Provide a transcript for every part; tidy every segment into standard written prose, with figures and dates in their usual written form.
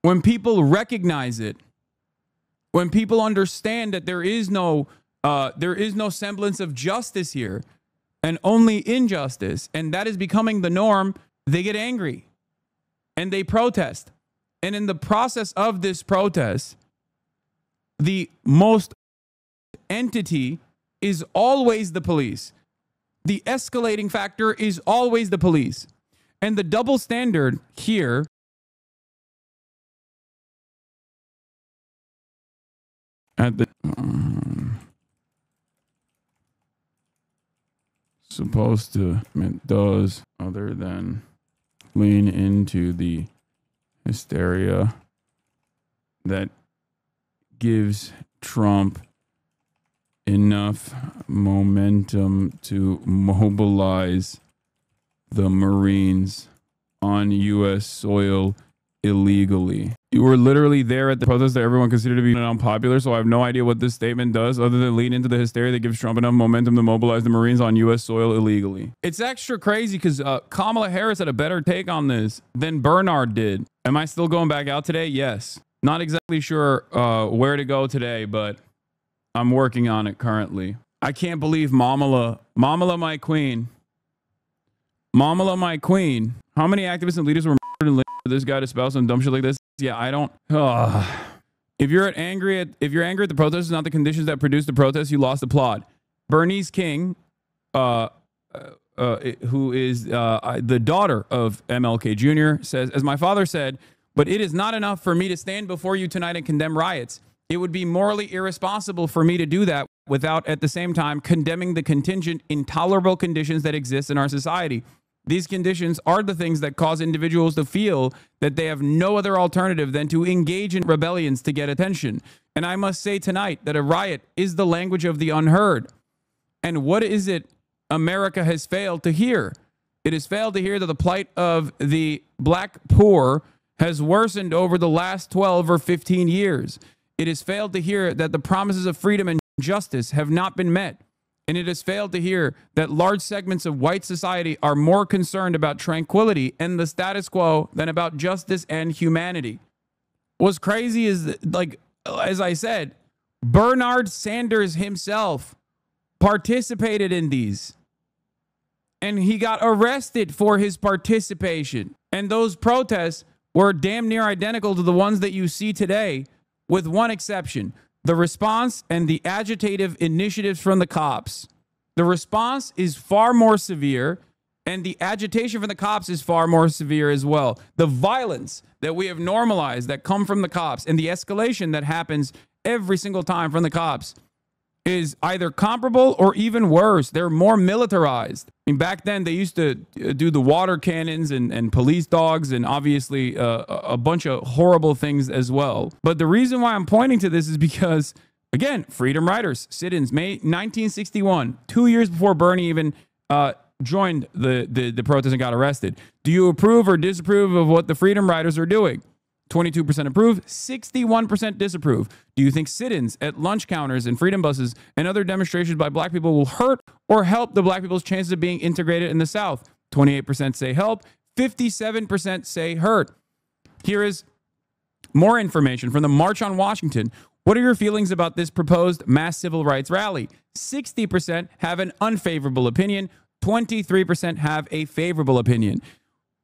when people recognize it, when people understand that there is no semblance of justice here and only injustice, and that is becoming the norm, they get angry and they protest. And in the process of this protest, the most entity is always the police. The escalating factor is always the police. And the double standard here at the supposed to does other than lean into the hysteria that gives Trump enough momentum to mobilize the Marines on U.S. soil illegally. You were literally there at the protest that everyone considered to be unpopular, so I have no idea what this statement does other than lean into the hysteria that gives Trump enough momentum to mobilize the Marines on U.S. soil illegally. It's extra crazy because Kamala Harris had a better take on this than Bernard did. Am I still going back out today? Yes. Not exactly sure where to go today, but I'm working on it currently. I can't believe Mamala, my queen. Mamala, my queen. How many activists and leaders were murdered and for this guy to spout some dumb shit like this? Yeah, I don't. If you're angry at the protest, it's not the conditions that produced the protest. You lost the plot. Bernice King, who is the daughter of MLK Jr., says, as my father said, but it is not enough for me to stand before you tonight and condemn riots. It would be morally irresponsible for me to do that without at the same time condemning the contingent, intolerable conditions that exist in our society. These conditions are the things that cause individuals to feel that they have no other alternative than to engage in rebellions to get attention. And I must say tonight that a riot is the language of the unheard. And what is it America has failed to hear? It has failed to hear that the plight of the black poor has worsened over the last 12 or 15 years. It has failed to hear that the promises of freedom and justice have not been met. And it has failed to hear that large segments of white society are more concerned about tranquility and the status quo than about justice and humanity. What's crazy is, like, as I said, Bernard Sanders himself participated in these. And he got arrested for his participation. And those protests were damn near identical to the ones that you see today, with one exception: the response and the agitative initiatives from the cops. The response is far more severe, and the agitation from the cops is far more severe as well. The violence that we have normalized that come from the cops and the escalation that happens every single time from the cops is either comparable or even worse. They're more militarized. I mean, back then they used to do the water cannons and police dogs and obviously a bunch of horrible things as well. But the reason why I'm pointing to this is because, again, Freedom Riders, sit-ins, May 1961, 2 years before Bernie even joined the protest and got arrested. Do you approve or disapprove of what the Freedom Riders are doing? 22% approve, 61% disapprove. Do you think sit-ins at lunch counters and freedom buses and other demonstrations by black people will hurt or help the black people's chances of being integrated in the South? 28% say help, 57% say hurt. Here is more information from the March on Washington. What are your feelings about this proposed mass civil rights rally? 60% have an unfavorable opinion, 23% have a favorable opinion.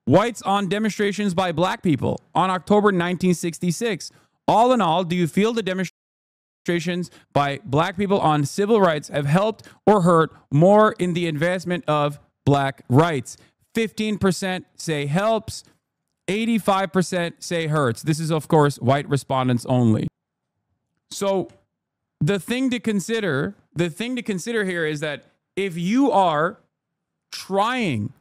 Whites on demonstrations by black people on October 1966. All in all, do you feel the demonstrations by black people on civil rights have helped or hurt more in the advancement of black rights? 15% say helps, 85% say hurts. This is, of course, white respondents only. So the thing to consider here is that if you are trying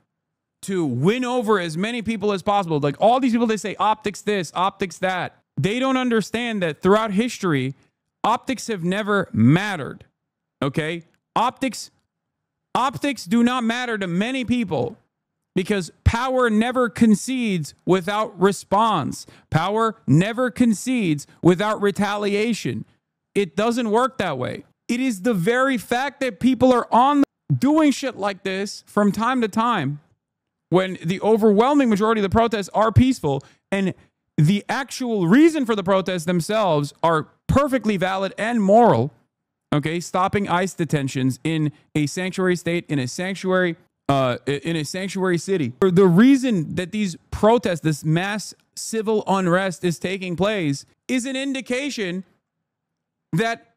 to win over as many people as possible, like all these people, they say optics this, optics that, they don't understand that throughout history, optics have never mattered. Okay? Optics do not matter to many people because power never concedes without response. Power never concedes without retaliation. It doesn't work that way. It is the very fact that people are doing shit like this from time to time, when the overwhelming majority of the protests are peaceful, and the actual reason for the protests themselves are perfectly valid and moral. Okay, stopping ICE detentions in a sanctuary state, in a sanctuary city. The reason that these protests, this mass civil unrest is taking place is an indication that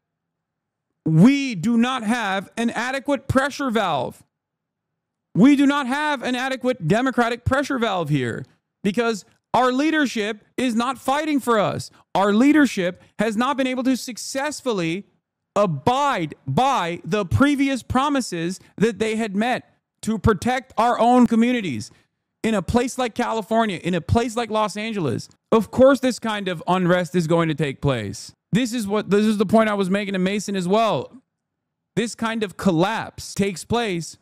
we do not have an adequate pressure valve. We do not have an adequate democratic pressure valve here because our leadership is not fighting for us. Our leadership has not been able to successfully abide by the previous promises that they had met to protect our own communities. In a place like California, in a place like Los Angeles, of course this kind of unrest is going to take place. This is the point I was making to Mason as well. This kind of collapse takes place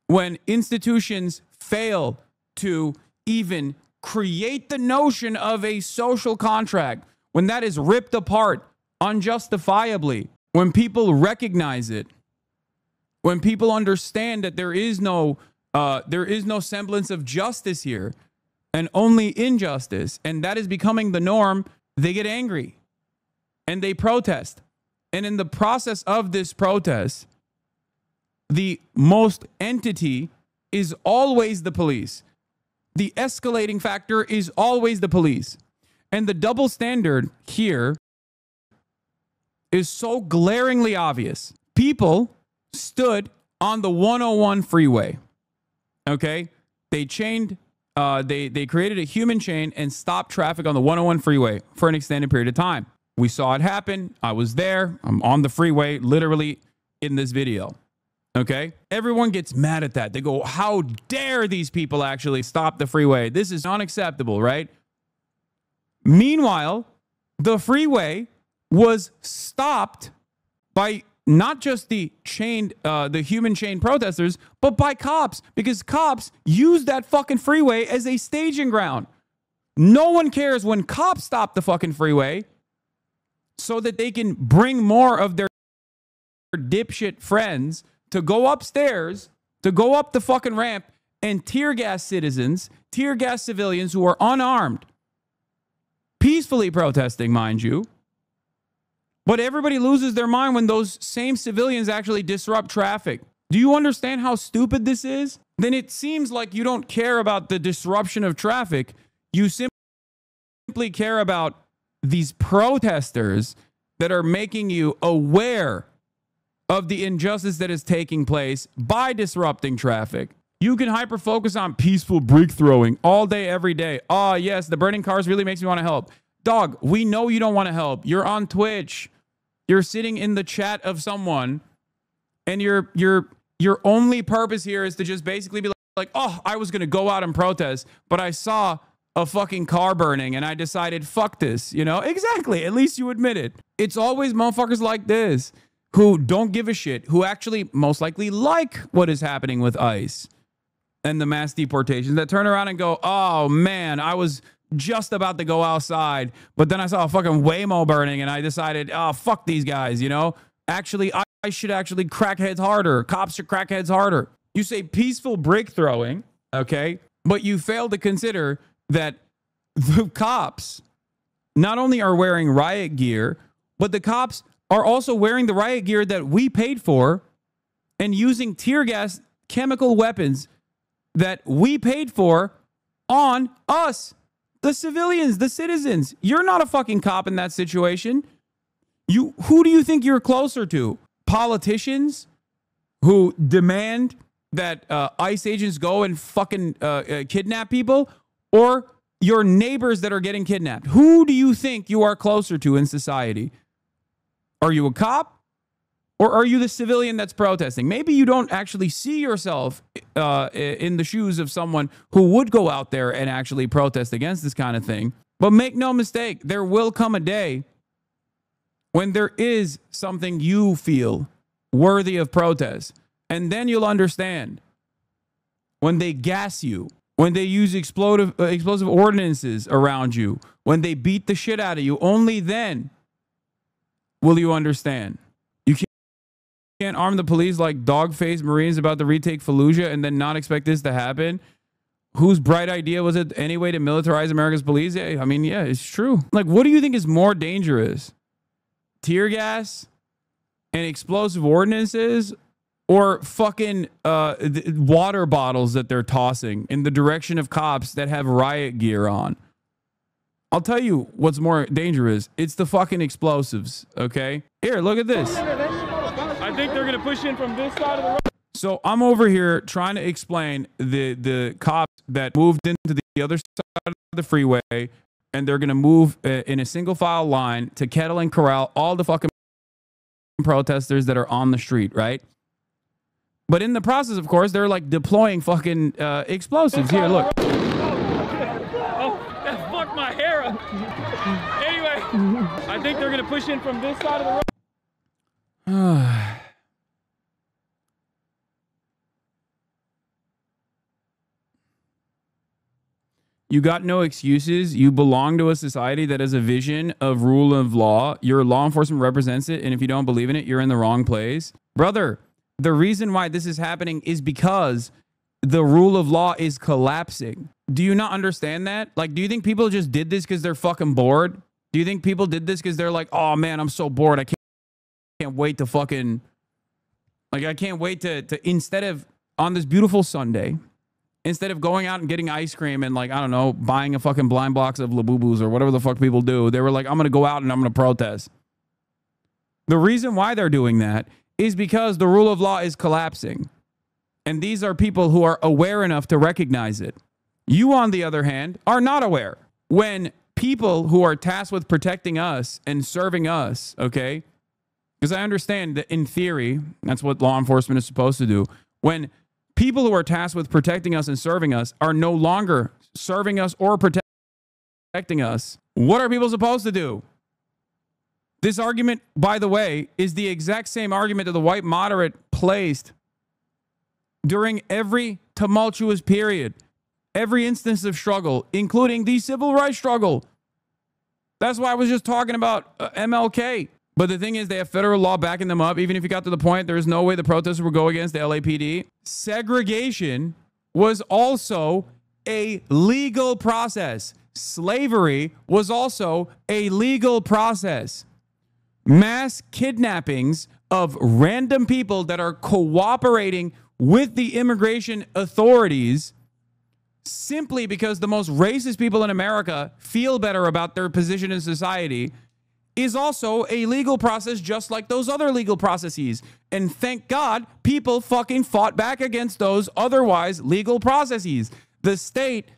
when institutions fail to even create the notion of a social contract, when that is ripped apart unjustifiably, when people recognize it, when people understand that there is no semblance of justice here and only injustice, and that is becoming the norm, they get angry and they protest. And in the process of this protest, the most entity is always the police. The escalating factor is always the police. And the double standard here is so glaringly obvious. People stood on the 101 freeway. Okay? They chained, they created a human chain and stopped traffic on the 101 freeway for an extended period of time. We saw it happen. I was there. I'm on the freeway, literally in this video. Okay? Everyone gets mad at that. They go, how dare these people actually stop the freeway? This is unacceptable, right? Meanwhile, the freeway was stopped by not just the human chain protesters, but by cops, because cops use that fucking freeway as a staging ground. No one cares when cops stop the fucking freeway so that they can bring more of their dipshit friends to go upstairs, to go up the fucking ramp and tear gas citizens, tear gas civilians who are unarmed, peacefully protesting, mind you. But everybody loses their mind when those same civilians actually disrupt traffic. Do you understand how stupid this is? Then it seems like you don't care about the disruption of traffic. You simply care about these protesters that are making you aware of the injustice that is taking place by disrupting traffic. You can hyper-focus on peaceful brick throwing all day, every day. Oh, yes, the burning cars really makes me want to help. Dog, we know you don't want to help. You're on Twitch. You're sitting in the chat of someone, and your only purpose here is to just basically be like, oh, I was going to go out and protest, but I saw a fucking car burning, and I decided, fuck this, you know? Exactly. At least you admit it. It's always motherfuckers like this who don't give a shit, who actually most likely like what is happening with ICE and the mass deportations, that turn around and go, oh, man, I was just about to go outside, but then I saw a fucking Waymo burning and I decided, oh, fuck these guys, you know? Actually, I should actually crack heads harder. Cops should crack heads harder. You say peaceful brick throwing, okay? But you fail to consider that the cops not only are wearing riot gear, but the cops are also wearing the riot gear that we paid for and using tear gas, chemical weapons that we paid for on us. The civilians, the citizens. You're not a fucking cop in that situation. Who do you think you're closer to? Politicians who demand that ICE agents go and fucking kidnap people, or your neighbors that are getting kidnapped? Who do you think you are closer to in society? Are you a cop, or are you the civilian that's protesting? Maybe you don't actually see yourself in the shoes of someone who would go out there and actually protest against this kind of thing. But make no mistake, there will come a day when there is something you feel worthy of protest. And then you'll understand. When they gas you, when they use explosive ordinances around you, when they beat the shit out of you, only then will you understand. You can't arm the police like dog-faced Marines about to retake Fallujah and then not expect this to happen. whose bright idea was it anyway to militarize America's police? Yeah, I mean, yeah, it's true. Like, what do you think is more dangerous? Tear gas and explosive ordinances, or fucking water bottles that they're tossing in the direction of cops that have riot gear on? I'll tell you what's more dangerous. It's the fucking explosives, okay? Here, look at this. I think they're going to push in from this side of the road. So I'm over here trying to explain the cops that moved into the other side of the freeway, and they're going to move in a single file line to kettle and corral all the fucking protesters that are on the street, right? But in the process, of course, they're like deploying fucking explosives. Here, look. Oh, that fucked my hair up. Anyway, I think they're going to push in from this side of the road. You got no excuses. You belong to a society that has a vision of rule of law. Your law enforcement represents it, and if you don't believe in it, you're in the wrong place. Brother, the reason why this is happening is because the rule of law is collapsing. Do you not understand that? Like, do you think people just did this because they're fucking bored? Do you think people did this because they're like, oh man, I'm so bored. I can't wait to fucking, like, I can't wait to instead of on this beautiful Sunday, instead of going out and getting ice cream and, like, I don't know, buying a fucking blind box of Labubus or whatever the fuck people do, they were like, I'm going to go out and I'm going to protest. The reason why they're doing that is because the rule of law is collapsing. And these are people who are aware enough to recognize it. You, on the other hand, are not aware. When people who are tasked with protecting us and serving us, okay? Because I understand that in theory, that's what law enforcement is supposed to do. When people who are tasked with protecting us and serving us are no longer serving us or protecting us, what are people supposed to do? This argument, by the way, is the exact same argument that the white moderate placed during every tumultuous period, every instance of struggle, including the civil rights struggle. That's why I was just talking about MLK. But the thing is, they have federal law backing them up. Even if you got to the point, there's no way the protesters would go against the LAPD. Segregation was also a legal process. Slavery was also a legal process. Mass kidnappings of random people that are cooperating with the immigration authorities simply because the most racist people in America feel better about their position in society is also a legal process, just like those other legal processes. And thank God people fucking fought back against those otherwise legal processes. The state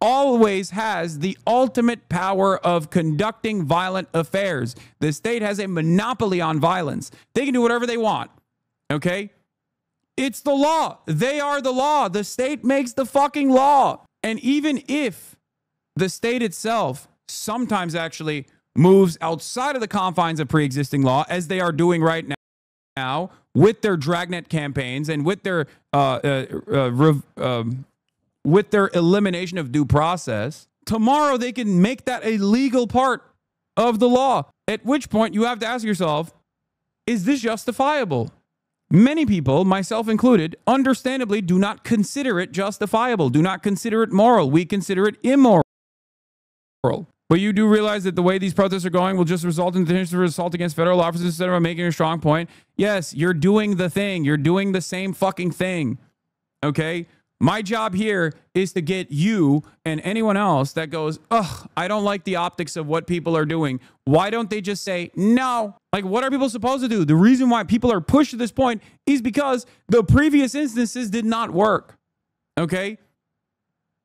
always has the ultimate power of conducting violent affairs. The state has a monopoly on violence. They can do whatever they want. Okay? It's the law. They are the law. The state makes the fucking law. And even if the state itself sometimes actually moves outside of the confines of pre-existing law, as they are doing right now with their dragnet campaigns and with their elimination of due process, tomorrow they can make that a legal part of the law. At which point you have to ask yourself, is this justifiable? Many people, myself included, understandably do not consider it justifiable, do not consider it moral. We consider it immoral. But you do realize that the way these protests are going will just result in the assault against federal officers instead of making a strong point. Yes, you're doing the thing. You're doing the same fucking thing. Okay? My job here is to get you and anyone else that goes, ugh, I don't like the optics of what people are doing. Why don't they just say no? Like, what are people supposed to do? The reason why people are pushed to this point is because the previous instances did not work. Okay?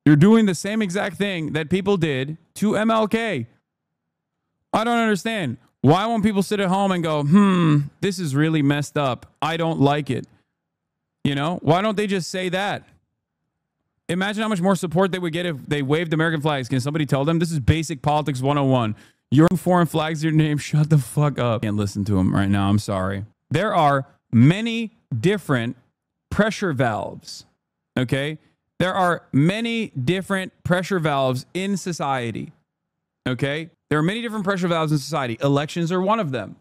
You're doing the same exact thing that people did to MLK. I don't understand. Why won't people sit at home and go, this is really messed up. I don't like it. You know, why don't they just say that? Imagine how much more support they would get if they waved American flags. Can somebody tell them? This is basic politics 101. Your foreign flags, your name, shut the fuck up. Can't listen to them right now. I'm sorry. There are many different pressure valves. Okay? There are many different pressure valves in society. Okay? There are many different pressure valves in society. Elections are one of them.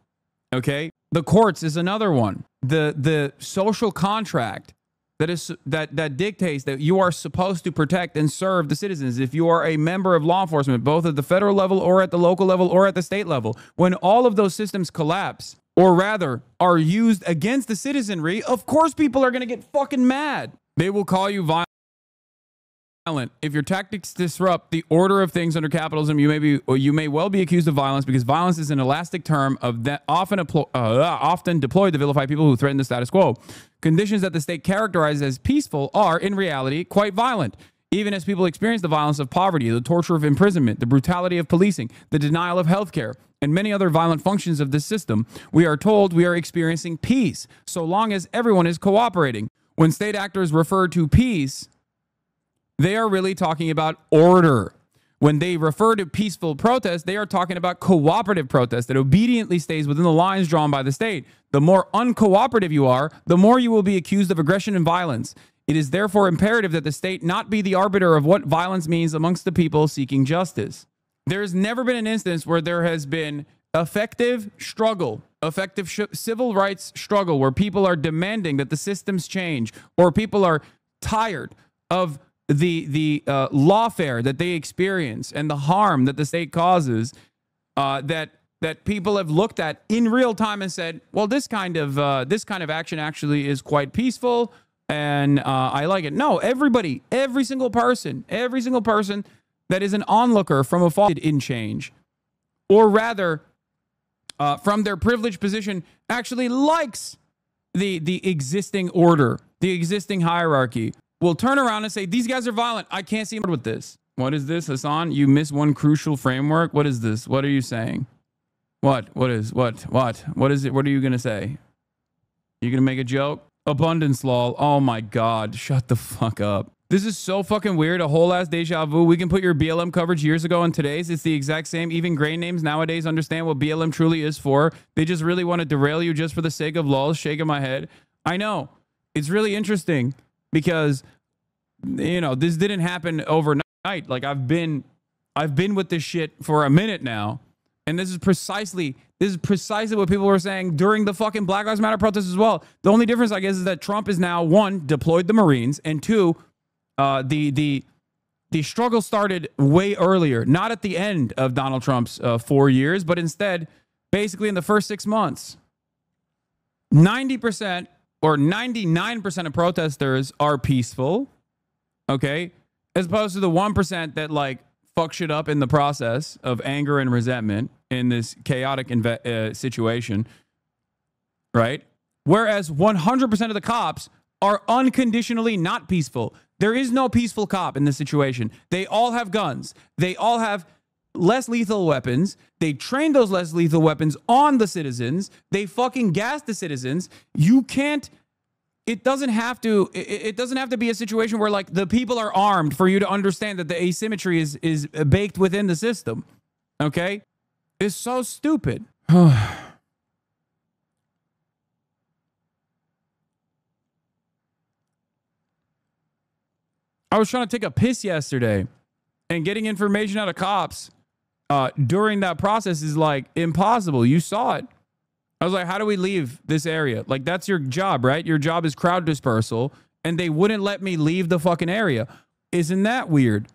Okay? The courts is another one. The social contract that dictates that you are supposed to protect and serve the citizens if you are a member of law enforcement, both at the federal level or at the local level or at the state level. When all of those systems collapse, or rather are used against the citizenry, of course people are going to get fucking mad. They will call you violent. If your tactics disrupt the order of things under capitalism, you may well be accused of violence, because violence is an elastic term of that often deployed to vilify people who threaten the status quo. Conditions that the state characterizes as peaceful are, in reality, quite violent. Even as people experience the violence of poverty, the torture of imprisonment, the brutality of policing, the denial of healthcare, and many other violent functions of this system, we are told we are experiencing peace, so long as everyone is cooperating. When state actors refer to peace, they are really talking about order. When they refer to peaceful protest, they are talking about cooperative protest that obediently stays within the lines drawn by the state. The more uncooperative you are, the more you will be accused of aggression and violence. It is therefore imperative that the state not be the arbiter of what violence means amongst the people seeking justice. There has never been an instance where there has been effective struggle, civil rights struggle, where people are demanding that the systems change, or people are tired of the lawfare that they experience and the harm that the state causes, that people have looked at in real time and said, well, this kind of action actually is quite peaceful, and I like it. No, everybody, every single person that is an onlooker from afar in change, or rather from their privileged position, actually likes the existing order, the existing hierarchy, will turn around and say, these guys are violent. I can't see with this. What is this, Hasan? You miss one crucial framework. What is this? What are you saying? What is it? What are you going to say? You going to make a joke? Abundance law. Oh my God. Shut the fuck up. This is so fucking weird. A whole ass deja vu. We can put your BLM coverage years ago and today's. It's the exact same. Even grain names nowadays understand what BLM truly is for. They just really want to derail you just for the sake of lulz. Shaking my head. I know. It's really interesting, because, you know, this didn't happen overnight. Like, I've been with this shit for a minute now, and this is precisely what people were saying during the fucking Black Lives Matter protests as well. The only difference, I guess, is that Trump is now, one, deployed the Marines, and two, the struggle started way earlier, not at the end of Donald Trump's 4 years, but instead, basically in the first 6 months. 90% or 99% of protesters are peaceful, okay, as opposed to the 1% that, like, fuck shit up in the process of anger and resentment in this chaotic situation, right? Whereas 100% of the cops are unconditionally not peaceful. There is no peaceful cop in this situation. They all have guns. They all have less lethal weapons. They train those less lethal weapons on the citizens. They fucking gas the citizens. You can't, it doesn't have to be a situation where, like, the people are armed for you to understand that the asymmetry is baked within the system. Okay? It's so stupid. I was trying to take a piss yesterday, and getting information out of cops during that process is, like, impossible. You saw it. I was like, how do we leave this area? Like, that's your job, right? Your job is crowd dispersal, and they wouldn't let me leave the fucking area. Isn't that weird?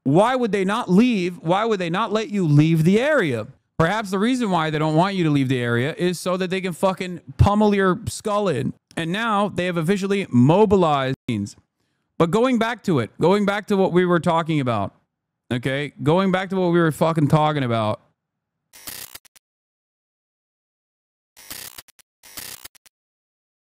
Why would they not leave? Why would they not let you leave the area? Perhaps the reason why they don't want you to leave the area is so that they can fucking pummel your skull in. And now they have officially mobilized. But going back to it, going back to what we were talking about, okay? Going back to what we were fucking talking about,